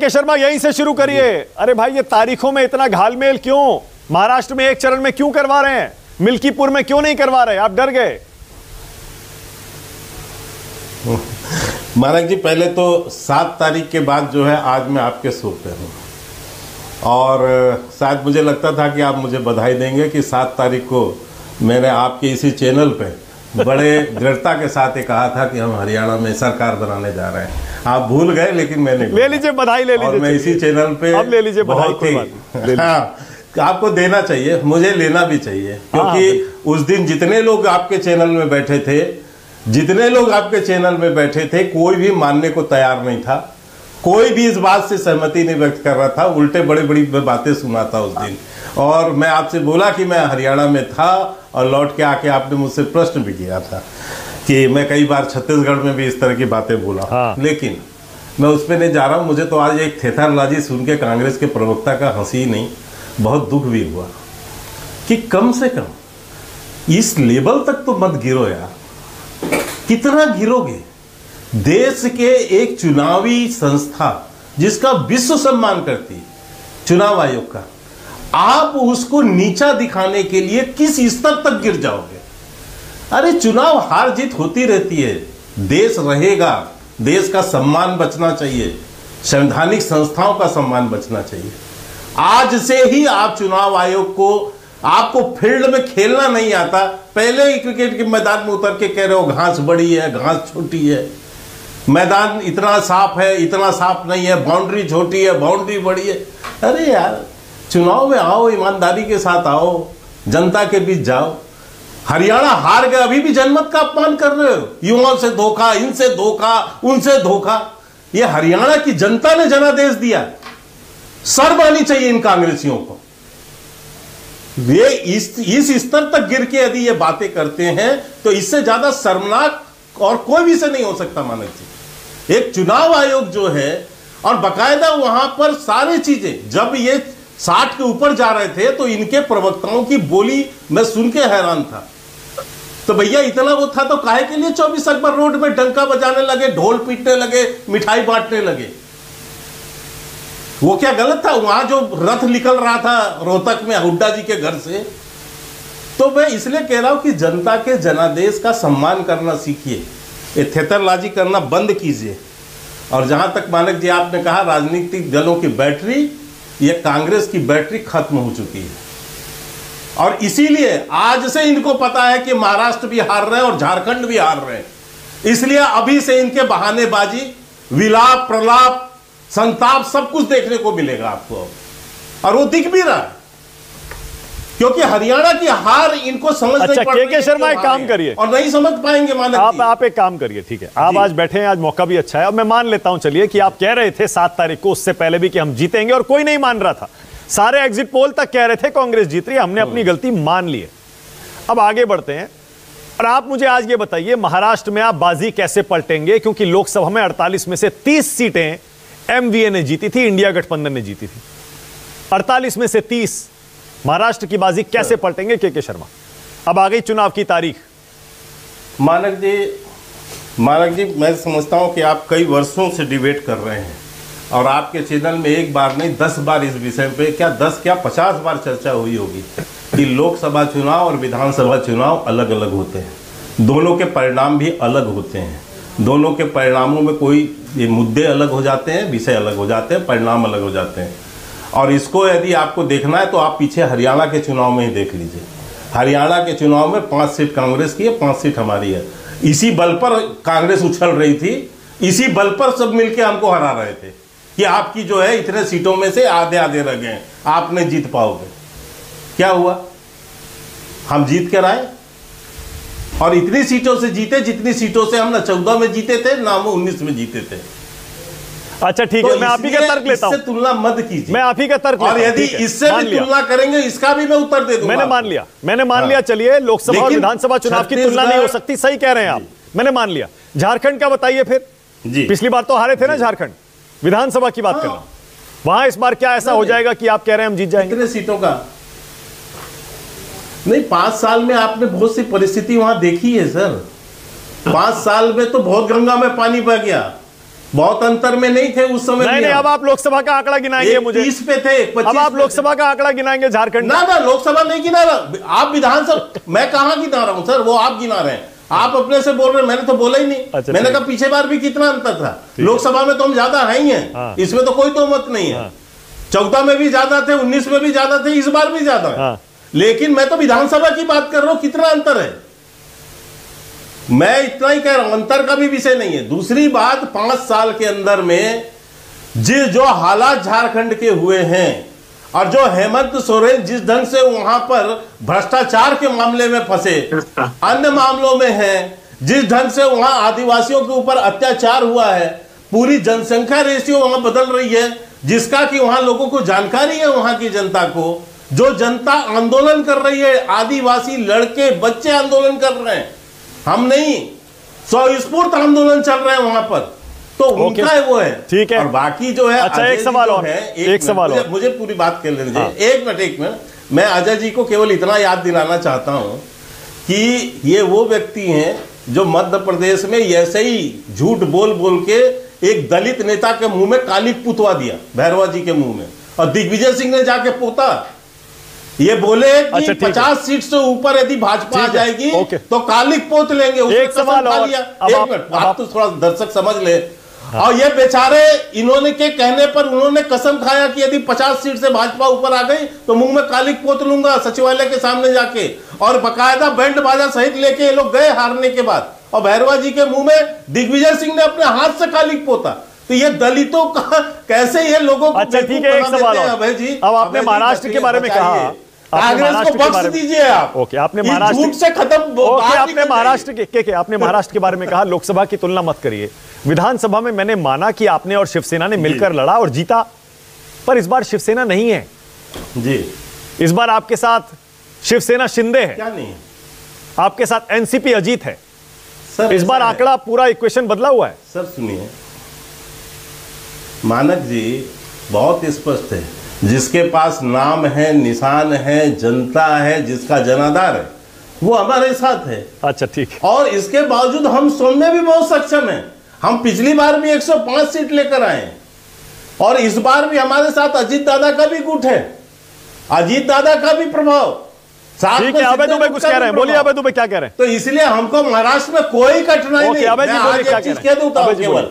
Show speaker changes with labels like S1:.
S1: के शर्मा यहीं से शुरू करिए। अरे भाई ये तारीखों में इतना घालमेल क्यों? महाराष्ट्र में एक चरण में क्यों करवा रहे हैं, मिल्कीपुर में क्यों नहीं करवा रहे? आप डर गए?
S2: मानक जी, पहले तो 7 तारीख के बाद जो है आज मैं आपके शो पे हूँ और शायद मुझे लगता था कि आप मुझे बधाई देंगे कि 7 तारीख को मैंने आपके इसी चैनल पे बड़े दृढ़ता के साथ ये कहा था कि हम हरियाणा में सरकार बनाने जा रहे हैं। आप भूल गए, लेकिन मैंने
S1: ले लीजिए बधाई, ले लीजिए।
S2: और मैं इसी चैनल पे
S1: अब ले लीजिए बधाई,
S2: बहुत ही हाँ, आपको देना चाहिए, मुझे लेना भी चाहिए, क्योंकि उस दिन जितने लोग आपके चैनल में बैठे थे, कोई भी मानने को तैयार नहीं था, कोई भी इस बात से सहमति नहीं व्यक्त कर रहा था, उल्टे बड़ी बड़ी बातें सुना था उस दिन। और मैं आपसे बोला कि मैं हरियाणा में था और लौट के आके आपने मुझसे प्रश्न भी किया था कि मैं कई बार छत्तीसगढ़ में भी इस तरह की बातें बोला। लेकिन मैं उस पर नहीं जा रहा हूँ। मुझे तो आज एक थेथरबाजी सुन के कांग्रेस के प्रवक्ता का हंसी नहीं, बहुत दुख भी हुआ कि कम से कम इस लेवल तक तो मत गिरो यार। कितना गिरोगे? देश के एक चुनावी संस्था जिसका विश्व सम्मान करती है, चुनाव आयोग का, आप उसको नीचा दिखाने के लिए किस स्तर तक गिर जाओगे? अरे चुनाव हार जीत होती रहती है, देश रहेगा, देश का सम्मान बचना चाहिए, संवैधानिक संस्थाओं का सम्मान बचना चाहिए। आज से ही आप चुनाव आयोग को, आपको फील्ड में खेलना नहीं आता, पहले ही क्रिकेट के मैदान में उतर के कह रहे हो घास बड़ी है, घास छोटी है, मैदान इतना साफ है, इतना साफ नहीं है, बाउंड्री छोटी है, बाउंड्री बड़ी है। अरे यार चुनाव में आओ, ईमानदारी के साथ आओ, जनता के बीच जाओ। हरियाणा हार गए, अभी भी जनमत का अपमान कर रहे हो, युवाओं से धोखा, इनसे धोखा, उनसे धोखा। ये हरियाणा की जनता ने जनादेश दिया, शर्म आनी चाहिए इन कांग्रेसियों को। ये इस स्तर तक गिर के यदि ये बातें करते हैं तो इससे ज्यादा शर्मनाक और कोई भी से नहीं हो सकता। मानक जी, एक चुनाव आयोग जो है, और बकायदा वहां पर सारी चीजें, जब ये 60 के ऊपर जा रहे थे तो इनके प्रवक्ताओं की बोली मैं सुन के हैरान था। तो भैया इतना वो था तो काहे के लिए 24 अकबर रोड में डंका बजाने लगे, ढोल पीटने लगे, मिठाई बांटने लगे? वो क्या गलत था? वहां जो रथ निकल रहा था रोहतक में हुड्डा जी के घर से। तो मैं इसलिए कह रहा हूं कि जनता के जनादेश का सम्मान करना सीखिए, ये थेतरबाजी करना बंद कीजिए। और जहां तक मानक जी आपने कहा राजनीतिक दलों की बैटरी, ये कांग्रेस की बैटरी खत्म हो चुकी है, और इसीलिए आज से इनको पता है कि महाराष्ट्र भी हार रहे हैं और झारखंड भी हार रहे हैं, इसलिए अभी से इनके बहानेबाजी, विलाप, प्रलाप, संताप सब कुछ देखने को मिलेगा आपको, और वो दिख भी रहा है, क्योंकि हरियाणा की हार इनको समझ नहीं पड़ रही है।
S1: के शर्मा एक काम करिए,
S2: और नहीं समझ पाएंगे मानक जी।
S1: आप एक काम करिए, ठीक है, आप आज बैठे हैं, आज मौका भी अच्छा है। अब मैं मान लेता हूं, चलिए, कि आप कह रहे थे 7 तारीख को, उससे पहले भी, कि हम जीतेंगे, और कोई नहीं मान रहा था। सारे एग्जिट पोल तक कह रहे थे कांग्रेस जीत रही है, हमने अपनी गलती मान ली है। अब आगे बढ़ते हैं, और आप मुझे आज ये बताइए, महाराष्ट्र में आप बाजी कैसे पलटेंगे? क्योंकि लोकसभा में 48 में से 30 सीटें एमवीए ने जीती थी, इंडिया गठबंधन ने जीती थी। 48 में से 30, महाराष्ट्र की बाजी कैसे पलटेंगे के शर्मा? अब आ गई चुनाव की तारीख।
S2: मानक जी मैं समझता हूं कि आप कई वर्षों से डिबेट कर रहे हैं, और आपके चैनल में एक बार नहीं 10 बार इस विषय पे, क्या 10 क्या 50 बार चर्चा हुई होगी कि लोकसभा चुनाव और विधानसभा चुनाव अलग अलग होते हैं, दोनों के परिणाम भी अलग होते हैं, दोनों के परिणामों में कोई ये मुद्दे अलग हो जाते हैं, विषय अलग हो जाते हैं, परिणाम अलग हो जाते हैं। और इसको यदि आपको देखना है तो आप पीछे हरियाणा के चुनाव में ही देख लीजिए। हरियाणा के चुनाव में 5 सीट कांग्रेस की है, 5 सीट हमारी है। इसी बल पर कांग्रेस उछल रही थी, इसी बल पर सब मिलके हमको हरा रहे थे कि आपकी जो है इतने सीटों में से आधे आधे रह गए, आप नहीं जीत पाओगे। क्या हुआ? हम जीत कर आए, और इतनी सीटों से जीते जितनी सीटों से हम ना 14 में जीते थे, ना हम 19 में जीते थे।
S1: अच्छा ठीक है, मैं आप ही का तर्क लेता हूं।
S2: इससे तुलना मत कीजिए,
S1: मैं आप ही का तर्क लेता हूं।
S2: और यदि इससे भी तुलना करेंगे, इसका भी मैं उत्तर दे दूंगा।
S1: मैंने मान लिया। चलिए, लोकसभा और विधानसभा चुनाव की तुलना नहीं हो सकती, सही कह रहे हैं आप, मैंने मान लिया। झारखंड का बताइए फिर जी, पिछली बार तो हारे थे ना झारखंड। विधानसभा की बात कर रहा हूं, वहां इस बार क्या ऐसा हो जाएगा कि आप कह रहे हैं हम जीत जाएंगे?
S2: कितने सीटों का? नहीं, 5 साल में आपने बहुत सी परिस्थिति वहां देखी है सर। 5 साल में तो बहुत गंगा में पानी बह गया, बहुत अंतर में नहीं थे उस समय।
S1: नहीं, अब आप लोकसभा का आंकड़ा गिनाएंगे मुझे।
S2: 30 पे थे, 25
S1: अब आप लोकसभा का आंकड़ा गिनाएंगे झारखंड।
S2: ना लोकसभा नहीं गिना रहा, आप विधानसभा। मैं कहां गिना रहा हूं सर, वो आप गिना रहे हैं। आप अपने से बोल रहे हैं, मैंने तो बोला ही नहीं।
S1: अच्छा,
S2: मैंने कहा पीछे बार भी कितना अंतर था। लोकसभा में तो हम ज्यादा है ही हैं, इसमें तो कोई दो मत नहीं है। 14 में भी ज्यादा थे, 19 में भी ज्यादा थे, इस बार भी ज्यादा है। लेकिन मैं तो विधानसभा की बात कर रहा हूं, कितना अंतर है। मैं इतना ही कह रहा हूं, अंतर का भी विषय नहीं है। दूसरी बात, 5 साल के अंदर में जो हालात झारखंड के हुए हैं और जो हेमंत सोरेन जिस ढंग से वहां पर भ्रष्टाचार के मामले में फंसे, अन्य मामलों में हैं, जिस ढंग से वहां आदिवासियों के ऊपर अत्याचार हुआ है, पूरी जनसंख्या रेशियो वहां बदल रही है, जिसका कि वहां लोगों को जानकारी है। वहां की जनता को, जो जनता आंदोलन कर रही है, आदिवासी लड़के बच्चे आंदोलन कर रहे हैं, हम नहीं, स्वस्फूर्त आंदोलन चल रहे हैं वहां पर, तो उनका है वो है।
S1: ठीक है,
S2: और बाकी जो है,
S1: अच्छा एक सवाल और है, एक सवाल और
S2: मुझे पूरी बात कर लेने दीजिए। एक मिनट मैं अजय जी को केवल इतना याद दिलाना चाहता हूं कि ये वो व्यक्ति हैं जो मध्य प्रदेश में ऐसे ही झूठ बोल बोल के एक दलित नेता के मुंह में कालिक पुतवा दिया, भैरवा जी के मुंह में, और दिग्विजय सिंह ने जाके पोता। ये बोले कि 50 सीट से ऊपर यदि भाजपा आ जाएगी तो कालिक पोत लेंगे।
S1: एक सवाल और,
S2: एक मिनट, आप तो थोड़ा दर्शक समझ ले। और ये बेचारे, इन्होंने के कहने पर उन्होंने कसम खाया कि यदि 50 सीट से भाजपा ऊपर आ गई तो मुंह में कालिक पोत लूंगा सचिवालय के सामने जाके। और बकायदा बैंड बाजा सहित लेके ये लोग गए हारने के बाद, और भैरवा जी के मुंह में दिग्विजय सिंह ने अपने हाथ से कालिक पोता। तो ये दलितों का कैसे ये लोगों को।
S1: अच्छा ठीक है, एक सवाल और।
S2: अभय जी,
S1: अब आपने महाराष्ट्र के बारे में कहा,
S2: कांग्रेस को बख्श दीजिए आप।
S1: ओके, आपने महाराष्ट्र
S2: झूठ से खत्म।
S1: ओके, आपने महाराष्ट्र के आपने महाराष्ट्र के बारे में कहा। लोकसभा की तुलना मत करिए, विधानसभा में मैंने माना कि आपने और शिवसेना ने मिलकर लड़ा और जीता, पर इस बार शिवसेना नहीं है
S2: जी।
S1: इस बार आपके साथ शिवसेना शिंदे है,
S2: क्या नहीं है?
S1: आपके साथ एनसीपी अजीत है
S2: सर।
S1: इस बार आंकड़ा पूरा इक्वेशन बदला हुआ है।
S2: सर सुनिए, मानक जी बहुत स्पष्ट है, जिसके पास नाम है, निशान है, जनता है, जिसका जनाधार है, वो हमारे साथ है।
S1: अच्छा ठीक है।
S2: और इसके बावजूद हम सुनने भी बहुत सक्षम हैं। हम पिछली बार भी 105 सीट लेकर आए हैं, और इस बार भी हमारे साथ अजीत दादा का भी गुट है, अजीत दादा का भी प्रभाव।
S1: ठीक है, अभय दुबे कुछ कह रहे हैं, बोलिए अभय दुबे क्या कह रहे हैं।
S2: तो इसलिए हमको महाराष्ट्र में कोई कठिनाई नहीं।
S1: अभय जी बोलिए क्या कह रहे हैं।
S2: केवल